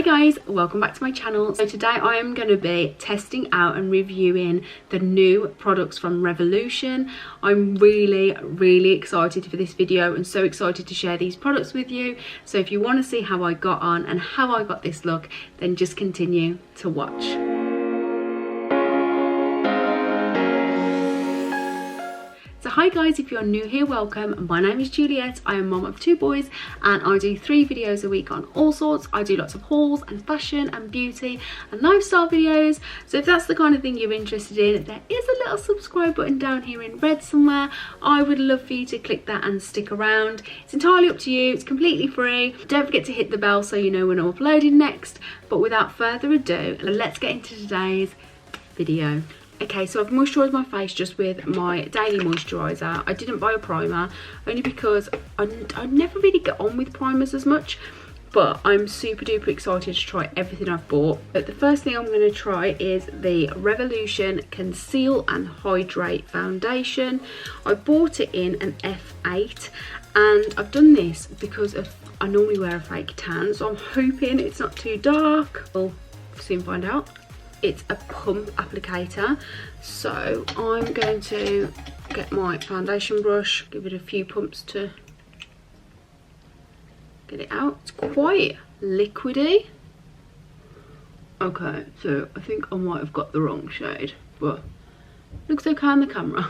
Hey guys, welcome back to my channel. So today I am going to be testing out and reviewing the new products from Revolution. I'm really excited for this video and so excited to share these products with you. So if you want to see how I got on and how I got this look, then just continue to watch. So hi guys, if you're new here, welcome. My name is Juliet. I am mom of 2 boys and I do 3 videos a week on all sorts. I do lots of hauls and fashion and beauty and lifestyle videos. So if that's the kind of thing you're interested in, there is a little subscribe button down here in red somewhere. I would love for you to click that and stick around. It's entirely up to you. It's completely free. Don't forget to hit the bell so you know when I'm uploading next. But without further ado, let's get into today's video. Okay, so I've moisturised my face just with my daily moisturiser. I didn't buy a primer, only because I never really get on with primers as much, but I'm super duper excited to try everything I've bought. But the first thing I'm going to try is the Revolution Conceal and Hydrate Foundation. I bought it in an F8 and I've done this because I normally wear a fake tan, so I'm hoping it's not too dark. We'll soon find out. It's a pump applicator, so I'm going to get my foundation brush, give it a few pumps to get it out. It's quite liquidy. Okay, so I think I might have got the wrong shade, but looks okay on the camera.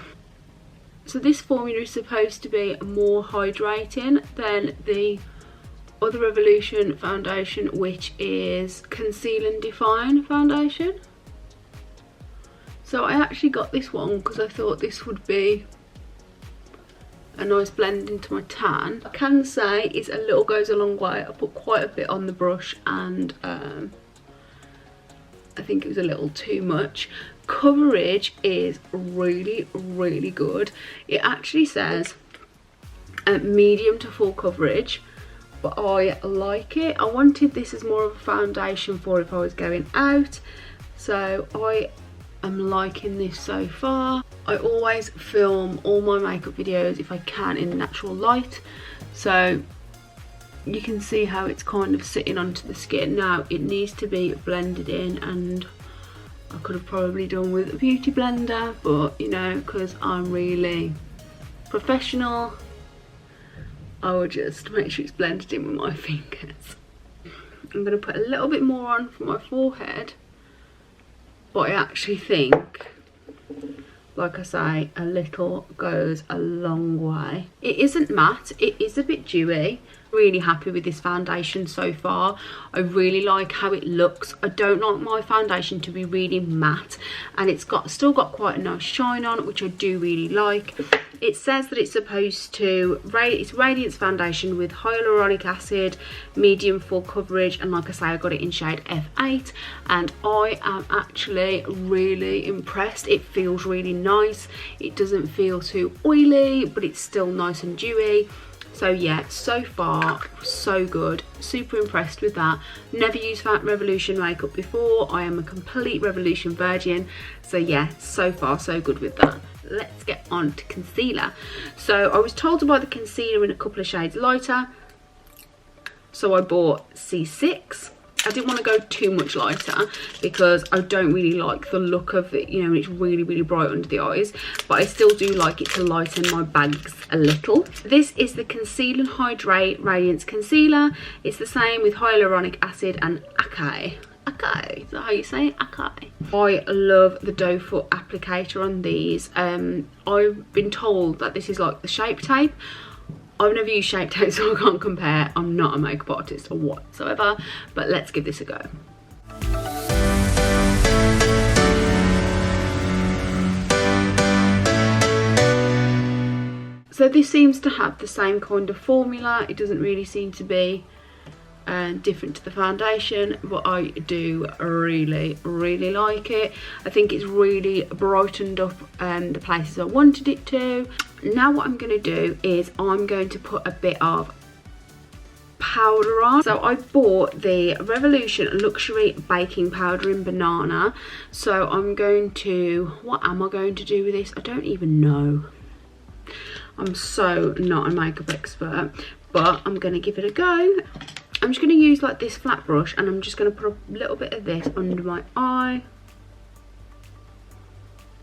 So this formula is supposed to be more hydrating than the other Revolution foundation, which is Conceal and Define foundation. So I actually got this one because I thought this would be a nice blend into my tan. I can say it's a little goes a long way. I put quite a bit on the brush and I think it was a little too much. Coverage is really good. It actually says medium to full coverage, but I like it. I wanted this as more of a foundation for if I was going out, so I am liking this so far. I always film all my makeup videos if I can in natural light, so you can see how it's kind of sitting onto the skin. Now it needs to be blended in, and I could have probably done with a beauty blender, but you know, because I'm really professional, I will just make sure it's blended in with my fingers. I'm going to put a little bit more on for my forehead, but I actually think, like I say, a little goes a long way. It isn't matte, it is a bit dewy. Really happy with this foundation so far. I really like how it looks. I don't like my foundation to be really matte, and it's still got quite a nice shine on, which I do really like. It says that it's supposed to, it's radiance foundation with hyaluronic acid, medium full coverage, and like I say, I got it in shade F8, and I am actually really impressed. It feels really nice. It doesn't feel too oily, but it's still nice and dewy. So yeah, so far so good. Super impressed with that. Never used Revolution makeup before. I am a complete Revolution virgin. So yeah, so far so good with that. Let's get on to concealer. So I was told to buy the concealer in a couple of shades lighter, so I bought C6. I didn't want to go too much lighter because I don't really like the look of it, you know, it's really bright under the eyes, but I still do like it to lighten my bags a little. This is the Conceal and Hydrate Radiance Concealer. It's the same with hyaluronic acid and acai. Acai, is that how you say it? Acai. I love the doe foot applicator on these. I've been told that this is like the Shape Tape. I've never used Shape Tape, so I can't compare. I'm not a makeup artist or whatsoever, but let's give this a go. So this seems to have the same kind of formula. It doesn't really seem to be different to the foundation, but I do really like it. I think it's really brightened up the places I wanted it to. Now what I'm going to do is I'm going to put a bit of powder on. So I bought the Revolution Luxury Baking Powder in Banana. So I'm going to, what am I going to do with this? I don't even know. I'm so not a makeup expert, but I'm going to give it a go. I'm just going to use like this flat brush, and I'm just going to put a little bit of this under my eye.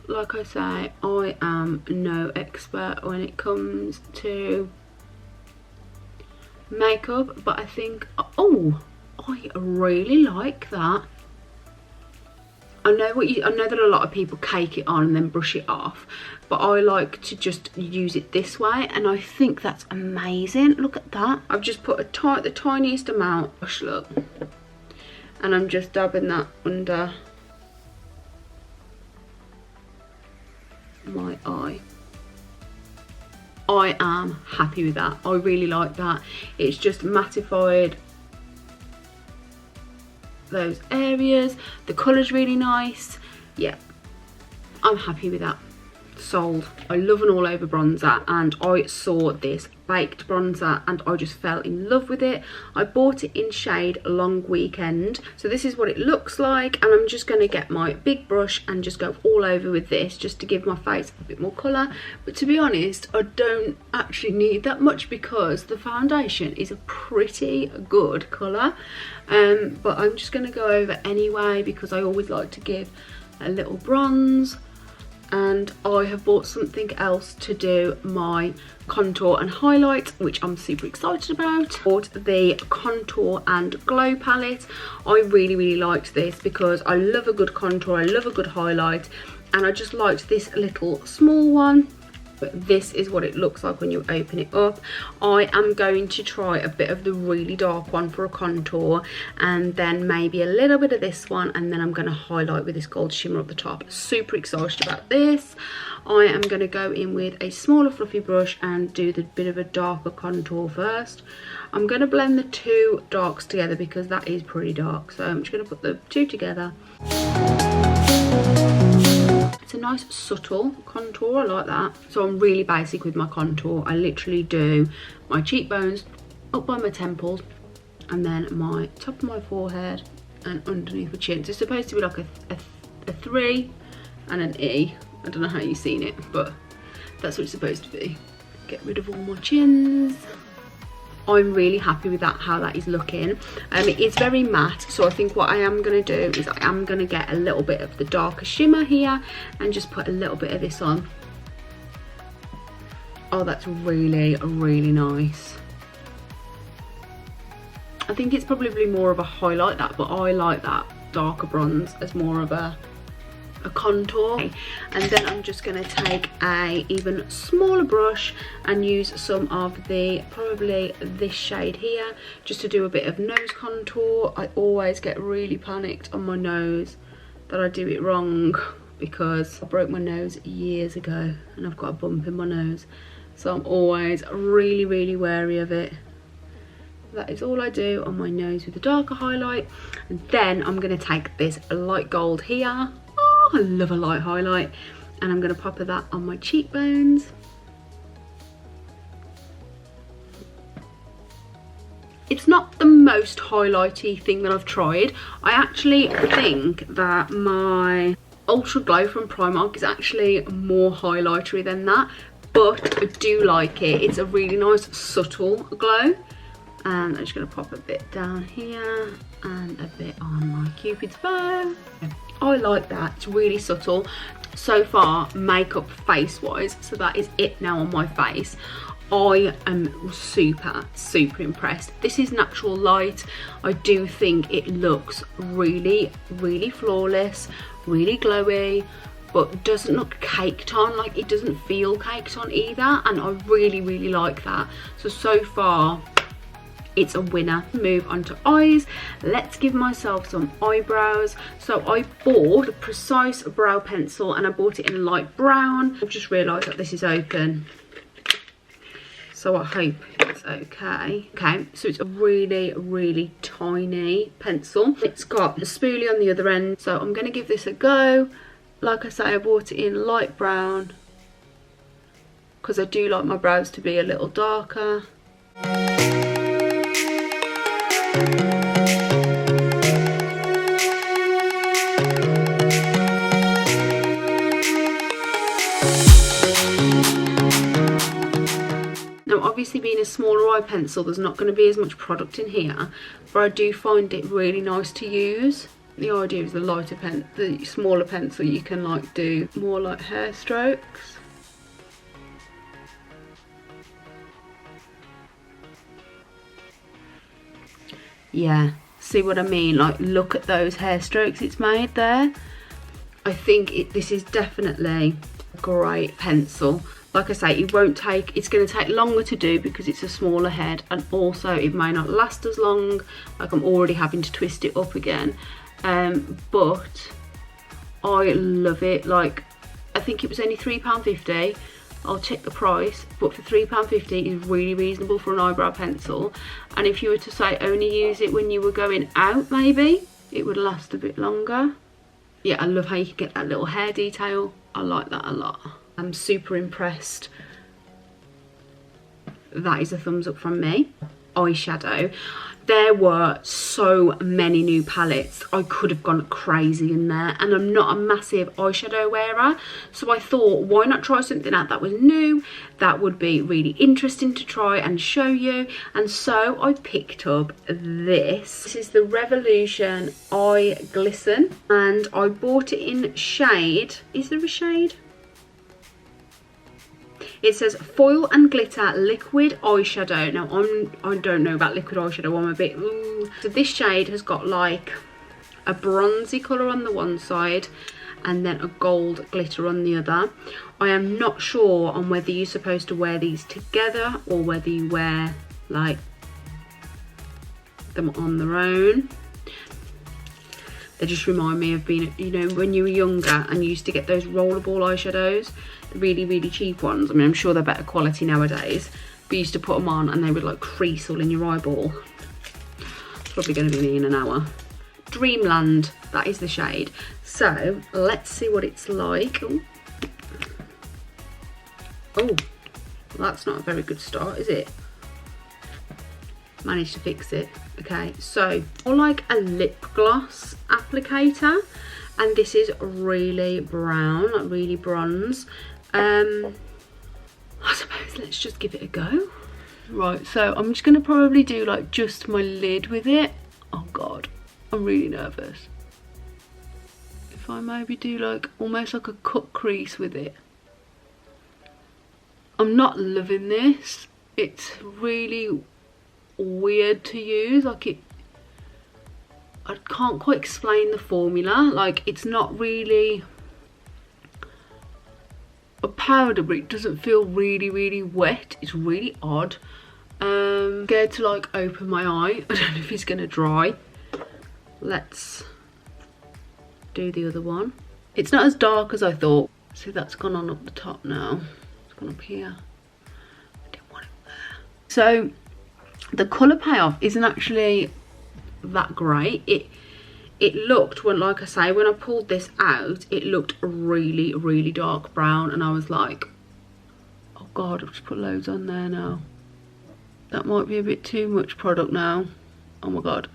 Like I say, I am no expert when it comes to makeup, but I think, oh, I really like that. I know that a lot of people cake it on and then brush it off, but I like to just use it this way, and I think that's amazing. Look at that. I've just put the tiniest amount, gosh, look, and I'm just dabbing that under my eye. I am happy with that. I really like that. It's just mattified those areas. The colour's really nice. Yeah, I'm happy with that. Sold. I love an all over bronzer, and I saw this baked bronzer and I just fell in love with it. I bought it in shade Long Weekend. So this is what it looks like, and I'm just going to get my big brush and just go all over with this just to give my face a bit more colour. But to be honest, I don't actually need that much because the foundation is a pretty good colour. But I'm just going to go over anyway because I always like to give a little bronze. And I have bought something else to do my contour and highlight, which I'm super excited about. Bought the Contour and Glow palette. I really liked this because I love a good contour, I love a good highlight, and I just liked this little small one. But this is what it looks like when you open it up. I am going to try a bit of the really dark one for a contour, and then maybe a little bit of this one, and then I'm going to highlight with this gold shimmer up the top. Super excited about this. I am going to go in with a smaller fluffy brush and do the bit of a darker contour first. I'm going to blend the two darks together because that is pretty dark, so I'm just going to put the two together. It's a nice subtle contour, I like that. So I'm really basic with my contour. I literally do my cheekbones up by my temples, and then my top of my forehead and underneath my chin. So it's supposed to be like a 3 and an E. I don't know how you've seen it, but that's what it's supposed to be. Get rid of all my chins. I'm really happy with that, how that is looking. It is very matte, so I think what I am going to do is I am going to get a little bit of the darker shimmer here and just put a little bit of this on. Oh, that's really nice. I think it's probably more of a highlight that, but I like that darker bronze as more of a contour. And then I'm just going to take a even smaller brush and use some of the, probably this shade here, just to do a bit of nose contour. I always get really panicked on my nose that I do it wrong because I broke my nose years ago and I've got a bump in my nose, so I'm always really wary of it. That is all I do on my nose with a darker highlight. And then I'm going to take this light gold here. I love a light highlight, and I'm going to pop that on my cheekbones. It's not the most highlighty thing that I've tried. I actually think that my Ultra Glow from Primark is actually more highlightery than that, but I do like it. It's a really nice subtle glow. And I'm just going to pop a bit down here and a bit on my Cupid's bow. I like that, it's really subtle. So far, makeup face wise, so that is it now on my face. I am super impressed. This is natural light. I do think it looks really flawless, really glowy, but doesn't look caked on. Like, it doesn't feel caked on either, and I really like that. So far it's a winner. Move on to eyes. Let's give myself some eyebrows. So I bought a Precise brow pencil and I bought it in light brown. I've just realised that this is open, so I hope it's okay. Okay, so it's a really tiny pencil. It's got the spoolie on the other end, so I'm going to give this a go. Like I say, I bought it in light brown because I do like my brows to be a little darker. Now obviously being a smaller eye pencil, there's not going to be as much product in here, but I do find it really nice to use. The idea is the smaller pencil, you can like do more like hair strokes. Yeah, see what I mean? Like, look at those hair strokes it's made there. I think this is definitely a great pencil. Like I say, it's going to take longer to do because it's a smaller head, and also it may not last as long. Like, I'm already having to twist it up again. But I love it. Like, I think it was only £3.50. I'll check the price, but for £3.50 is really reasonable for an eyebrow pencil. And if you were to say only use it when you were going out, maybe it would last a bit longer. Yeah, I love how you can get that little hair detail. I like that a lot. I'm super impressed. That is a thumbs up from me. Eyeshadow. There were so many new palettes. I could have gone crazy in there, and I'm not a massive eyeshadow wearer, so I thought, why not try something out that was new, that would be really interesting to try and show you. And so I picked up this. This is the Revolution Eye Glisten, and I bought it in shade, is there a shade? It says Foil and Glitter Liquid Eyeshadow. Now, I don't know about liquid eyeshadow. I'm a bit, ooh. So this shade has got like a bronzy colour on the one side and then a gold glitter on the other. I am not sure on whether you're supposed to wear these together or whether you wear like them on their own. They just remind me of being, you know, when you were younger and you used to get those rollerball eyeshadows, really, really cheap ones. I mean, I'm sure they're better quality nowadays, but you used to put them on and they would like crease all in your eyeball. It's probably going to be me in an hour. Dreamland, that is the shade. So let's see what it's like. Ooh. Oh, well, that's not a very good start, is it? Managed to fix it. Okay, so more like a lip gloss applicator, and this is really brown, like really bronze. I suppose let's just give it a go. Right, so I'm just gonna probably do like just my lid with it. Oh god, I'm really nervous. If I maybe do like almost like a cut crease with it. I'm not loving this. It's really weird to use. Like, I can't quite explain the formula. Like, it's not really a powder, but it doesn't feel really, really wet. It's really odd. Scared to like open my eye. I don't know if it's gonna dry. Let's do the other one. It's not as dark as I thought. See, that's gone on up the top now. It's gone up here. I didn't want it there. So the colour payoff isn't actually that great. It looked, when, like I say, when I pulled this out, it looked really, really dark brown, and I was like, oh god, I've just put loads on there now. That might be a bit too much product now. Oh my god.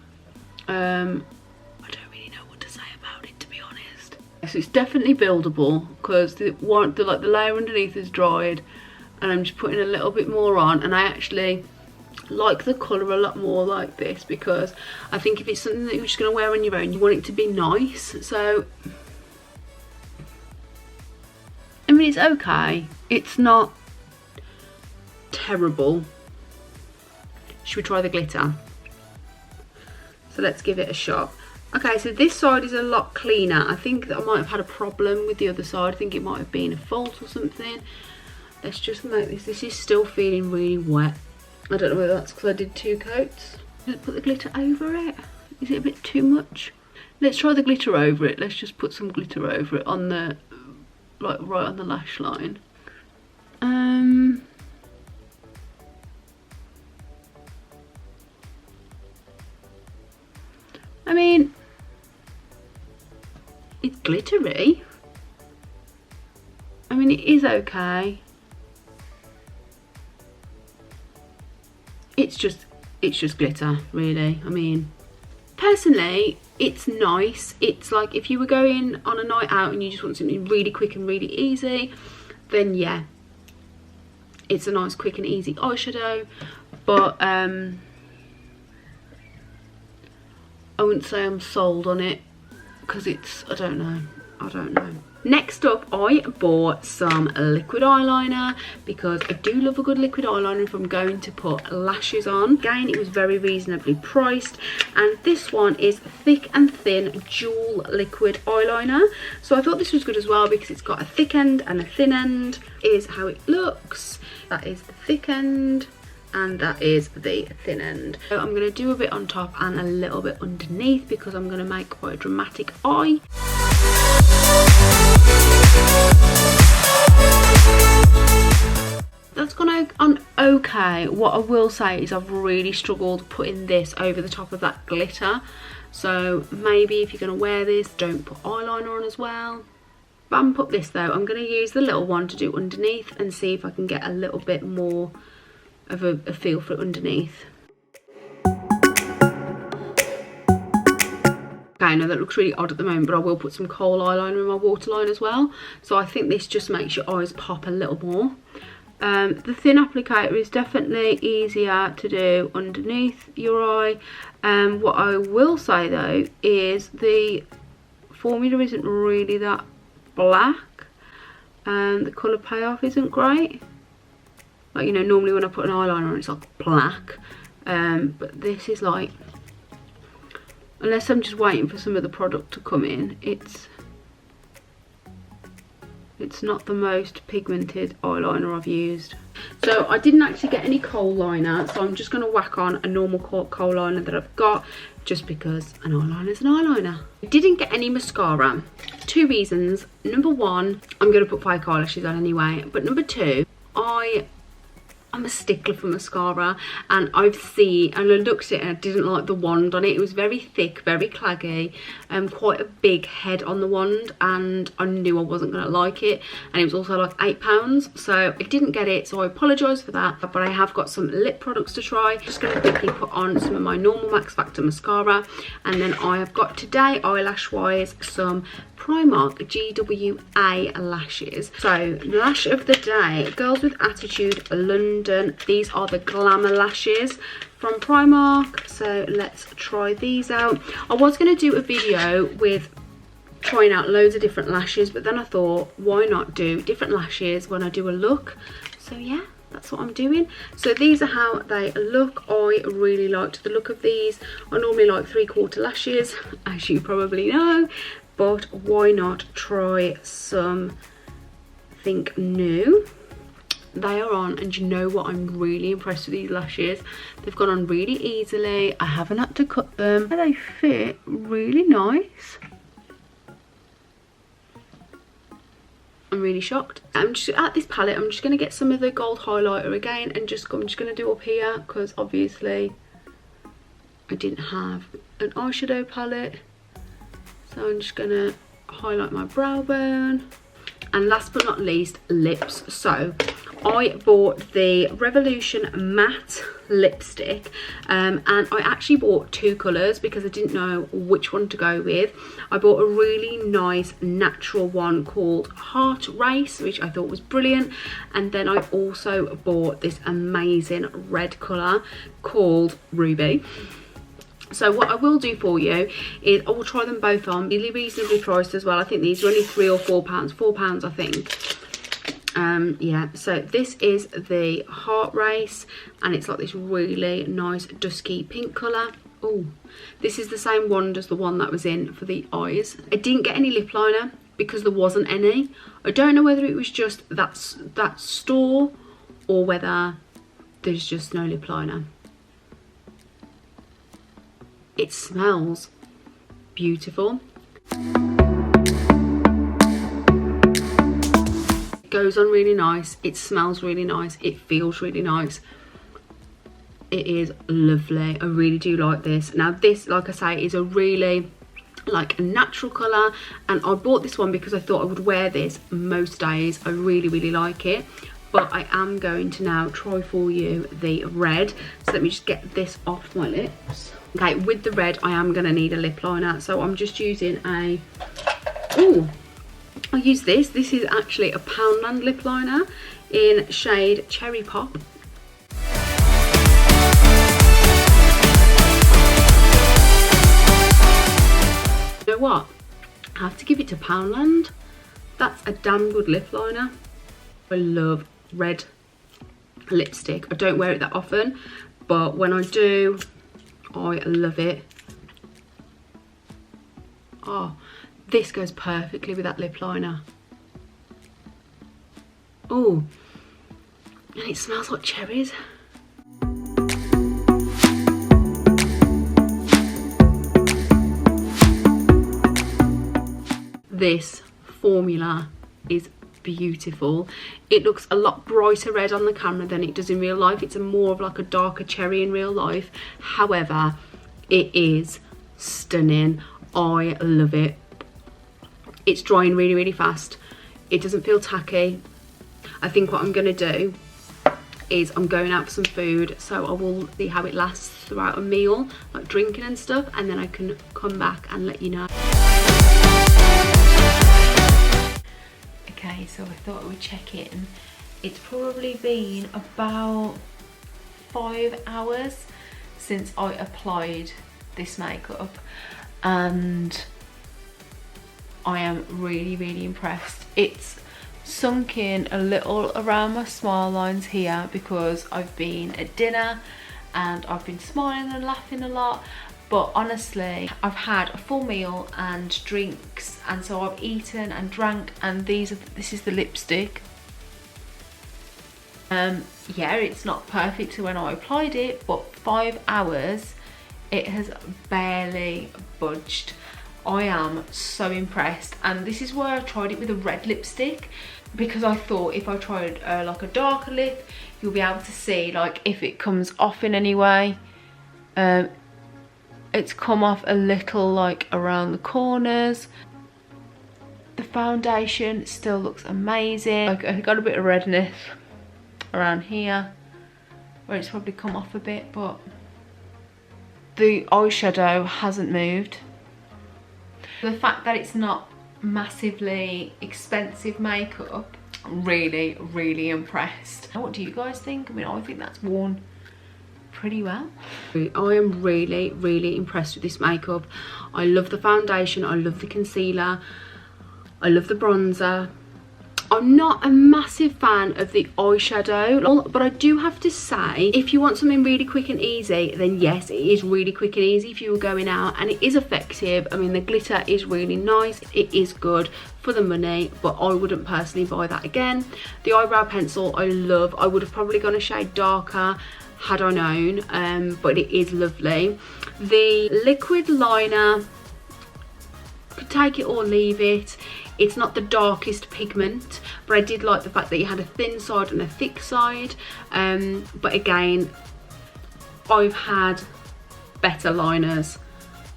I don't really know what to say about it, to be honest. So it's definitely buildable because the layer underneath is dried, and I'm just putting a little bit more on, and I actually like the colour a lot more like this, because I think if it's something that you're just going to wear on your own, you want it to be nice. So I mean, it's okay, it's not terrible. Should we try the glitter? So let's give it a shot. Okay, so this side is a lot cleaner. I think that I might have had a problem with the other side. I think it might have been a fault or something. Let's just make this is still feeling really wet. I don't know whether that's because I did 2 coats. Let's put the glitter over it. Is it a bit too much? Let's try the glitter over it. Let's just put some glitter over it on the, like, right on the lash line. I mean, it's glittery. I mean, it is okay. It's just glitter, really. I mean, personally, it's nice. It's like if you were going on a night out and you just want something really quick and really easy, then yeah, it's a nice quick and easy eyeshadow. but I wouldn't say I'm sold on it because it's, I don't know. Next up, I bought some liquid eyeliner because I do love a good liquid eyeliner if I'm going to put lashes on. Again, it was very reasonably priced, and this one is Thick and Thin Dual Liquid Eyeliner. So I thought this was good as well because it's got a thick end and a thin end. Is how it looks. That is the thick end and that is the thin end. So I'm going to do a bit on top and a little bit underneath because I'm going to make quite a dramatic eye. That's gone on okay. What I will say is I've really struggled putting this over the top of that glitter. So maybe if you're going to wear this, don't put eyeliner on as well. Vamp up this though. I'm going to use the little one to do underneath and see if I can get a little bit more of a feel for it underneath. Okay, now that looks really odd at the moment, but I will put some kohl eyeliner in my waterline as well. So I think this just makes your eyes pop a little more. The thin applicator is definitely easier to do underneath your eye. What I will say though is the formula isn't really that black, and the colour payoff isn't great. Like, you know, normally when I put an eyeliner on it's like black, but this is like, unless I'm just waiting for some of the product to come in, it's not the most pigmented eyeliner I've used. So I didn't actually get any kohl liner, so I'm just going to whack on a normal kohl liner that I've got, just because an eyeliner is an eyeliner. I didn't get any mascara. Two reasons. Number one, I'm going to put fake eyelashes on anyway, but number two, I'm a stickler for mascara, and I've seen, and I looked at it and I didn't like the wand on it. It was very thick, very claggy, quite a big head on the wand, and I knew I wasn't going to like it, and it was also like £8, so I didn't get it, so I apologise for that. But I have got some lip products to try. Just going to quickly put on some of my normal Max Factor mascara, and then I have got today, eyelash wise, some Primark GWA lashes. So lash of the day, Girls with Attitude London. These are the Glamour lashes from Primark, so let's try these out. I was going to do a video with trying out loads of different lashes, but then I thought, why not do different lashes when I do a look? So yeah, that's what I'm doing. So these are how they look. I really liked the look of these. I normally like 3/4 lashes, as you probably know, but why not try something new? They are on, and you know what, I'm really impressed with these lashes. They've gone on really easily. I haven't had to cut them. They fit really nice. I'm really shocked. I'm just at this palette, I'm just going to get some of the gold highlighter again, and I'm just going to do up here, because obviously I didn't have an eyeshadow palette. So I'm just going to highlight my brow bone. And last but not least, lips. So I bought the Revolution Matte lipstick, and I actually bought two colours because I didn't know which one to go with. I bought a really nice natural one called Heart Race, which I thought was brilliant, and then I also bought this amazing red colour called Ruby. So what I will do for you is I will try them both on, really reasonably priced as well. I think these are only £3 or £4, £4 I think. Yeah, so this is the Heart Race, and it's like this really nice dusky pink colour. Oh, this is the same wand as the one that was in for the eyes. I didn't get any lip liner because there wasn't any. I don't know whether it was just that store or whether there's just no lip liner. It smells beautiful. It goes on really nice. It smells really nice. It feels really nice. It is lovely. I really do like this. Now this, like I say, is a really like a natural colour, and I bought this one because I thought I would wear this most days. I really like it. But I am going to now try for you the red. So let me just get this off my lips. Okay, with the red, I am going to need a lip liner. So I'm just using a... Ooh, I'll use this. This is actually a Poundland lip liner in shade Cherry Pop. what? I have to give it to Poundland. That's a damn good lip liner. I love red lipstick. I don't wear it that often, but when I do, I love it. Oh, this goes perfectly with that lip liner. Oh, and it smells like cherries. This formula is beautiful. It looks a lot brighter red on the camera than it does in real life. It's more of like a darker cherry in real life. However, it is stunning. I love it. It's drying really, really fast. It doesn't feel tacky. I think what I'm going to do is I'm going out for some food, so I will see how it lasts throughout a meal, like drinking and stuff, and then I can come back and let you know. Okay, so I thought I would check in. It's probably been about 5 hours since I applied this makeup, and I am really, really impressed. It's sunk in a little around my smile lines here because I've been at dinner and I've been smiling and laughing a lot, but honestly I've had a full meal and drinks, and so I've eaten and drank, and this is the lipstick. Yeah, it's not perfect to when I applied it, but 5 hours it has barely budged. I am so impressed, and this is why I tried it with a red lipstick, because I thought if I tried like a darker lip, you'll be able to see like if it comes off in any way. It's come off a little like around the corners. The foundation still looks amazing. Like, I got a bit of redness around here where it's probably come off a bit, but the eyeshadow hasn't moved. The fact that it's not massively expensive makeup, I'm really, really impressed. What do you guys think? I mean, I think that's worn pretty well. I am really, really impressed with this makeup. I love the foundation, I love the concealer, I love the bronzer. I'm not a massive fan of the eyeshadow, but I do have to say, if you want something really quick and easy, then yes, it is really quick and easy if you were going out, and it is effective. I mean, the glitter is really nice, it is good for the money, but I wouldn't personally buy that again. The eyebrow pencil I love. I would have probably gone a shade darker had I known, but it is lovely. The liquid liner, could take it or leave it. It's not the darkest pigment, but I did like the fact that you had a thin side and a thick side. But again, I've had better liners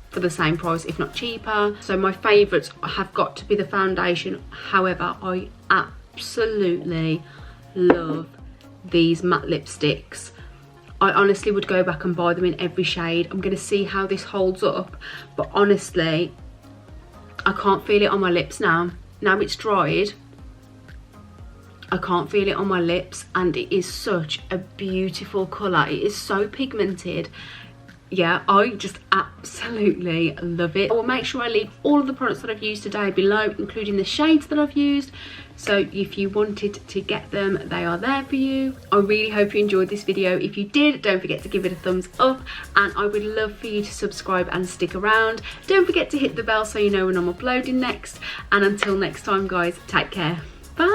for the same price, if not cheaper. So my favourites have got to be the foundation. However, I absolutely love these matte lipsticks. I honestly would go back and buy them in every shade. I'm going to see how this holds up, but honestly, I can't feel it on my lips now. Now it's dried, I can't feel it on my lips, and it is such a beautiful colour. It is so pigmented. Yeah, I just absolutely love it. I will make sure I leave all of the products that I've used today below, including the shades that I've used. So if you wanted to get them, they are there for you. I really hope you enjoyed this video. If you did, don't forget to give it a thumbs up, and I would love for you to subscribe and stick around. Don't forget to hit the bell so you know when I'm uploading next. And until next time, guys, take care. Bye.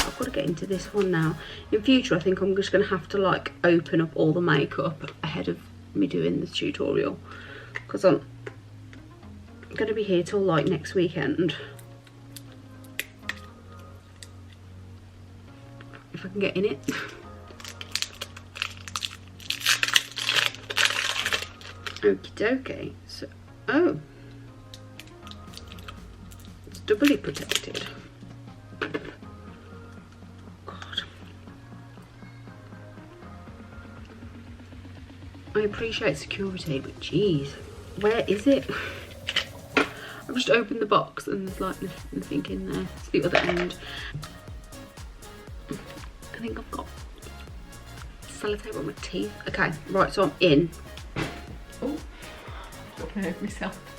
I've got to get into this one now. In future, I think I'm just going to have to like open up all the makeup ahead of me doing this tutorial, because I'm going to be here till like next weekend. If I can get in it. Okie dokie. So, oh, it's doubly protected. God, I appreciate security, but geez, where is it? I've just opened the box and there's like nothing in there. It's the other end. I think I've got sellotape on my teeth. Okay, right, so I'm in. I hurt myself.